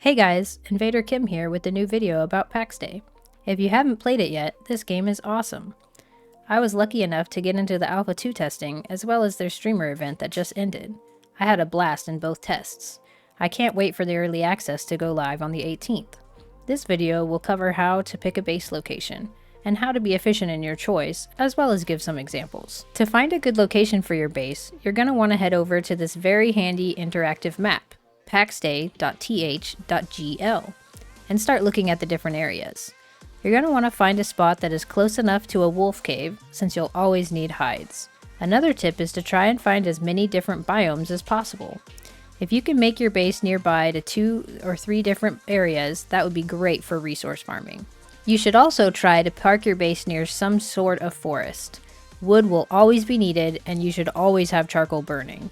Hey guys, Invader Kim here with a new video about Pax Dei. If you haven't played it yet, this game is awesome. I was lucky enough to get into the Alpha 2 testing, as well as their streamer event that just ended. I had a blast in both tests. I can't wait for the early access to go live on the 18th. This video will cover how to pick a base location, and how to be efficient in your choice, as well as give some examples. To find a good location for your base, you're going to want to head over to this very handy interactive map, paxdei.th.gl, and start looking at the different areas. You're going to want to find a spot that is close enough to a wolf cave, since you'll always need hides. Another tip is to try and find as many different biomes as possible. If you can make your base nearby to 2 or 3 different areas, that would be great for resource farming. You should also try to park your base near some sort of forest. Wood will always be needed, and you should always have charcoal burning.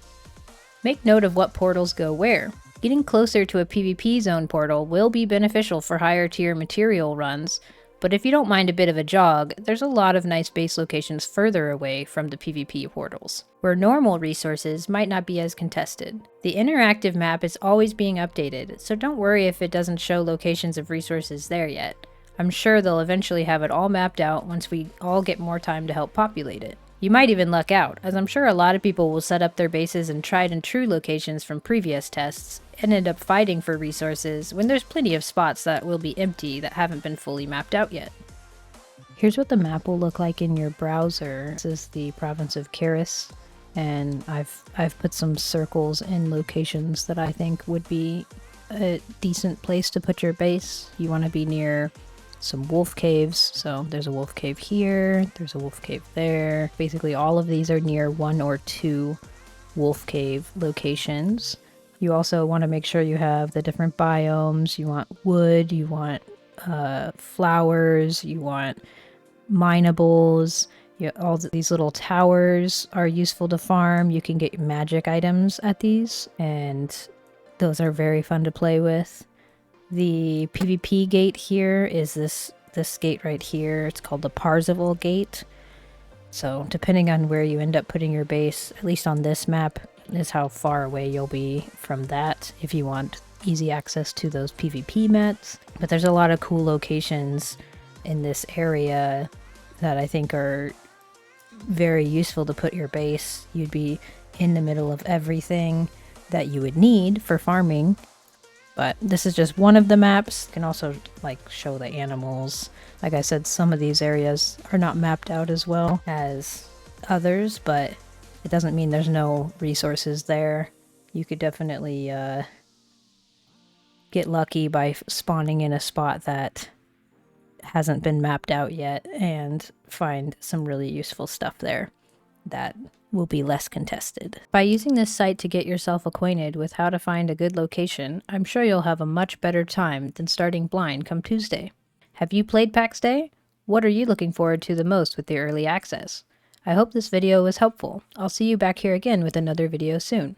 Make note of what portals go where. Getting closer to a PvP zone portal will be beneficial for higher tier material runs, but if you don't mind a bit of a jog, there's a lot of nice base locations further away from the PvP portals, where normal resources might not be as contested. The interactive map is always being updated, so don't worry if it doesn't show locations of resources there yet. I'm sure they'll eventually have it all mapped out once we all get more time to help populate it. You might even luck out, as I'm sure a lot of people will set up their bases in tried and true locations from previous tests, and end up fighting for resources when there's plenty of spots that will be empty that haven't been fully mapped out yet. Here's what the map will look like in your browser. This is the province of Karis, and I've put some circles in locations that I think would be a decent place to put your base. You want to be near some wolf caves, so there's a wolf cave here, there's a wolf cave there. Basically all of these are near 1 or 2 wolf cave locations. You also want to make sure you have the different biomes. You want wood, you want flowers, you want minables. All these little towers are useful to farm. You can get magic items at these, and those are very fun to play with. The PvP gate here is this gate right here. It's called the Parzival gate. So depending on where you end up putting your base, at least on this map, is how far away you'll be from that if you want easy access to those PvP mats. But there's a lot of cool locations in this area that I think are very useful to put your base. You'd be in the middle of everything that you would need for farming. But this is just one of the maps. You can also show the animals. Like I said, some of these areas are not mapped out as well as others, but it doesn't mean there's no resources there. You could definitely get lucky by spawning in a spot that hasn't been mapped out yet and find some really useful stuff there that will be less contested. By using this site to get yourself acquainted with how to find a good location, I'm sure you'll have a much better time than starting blind come Tuesday. Have you played Pax Dei? What are you looking forward to the most with the early access? I hope this video was helpful. I'll see you back here again with another video soon.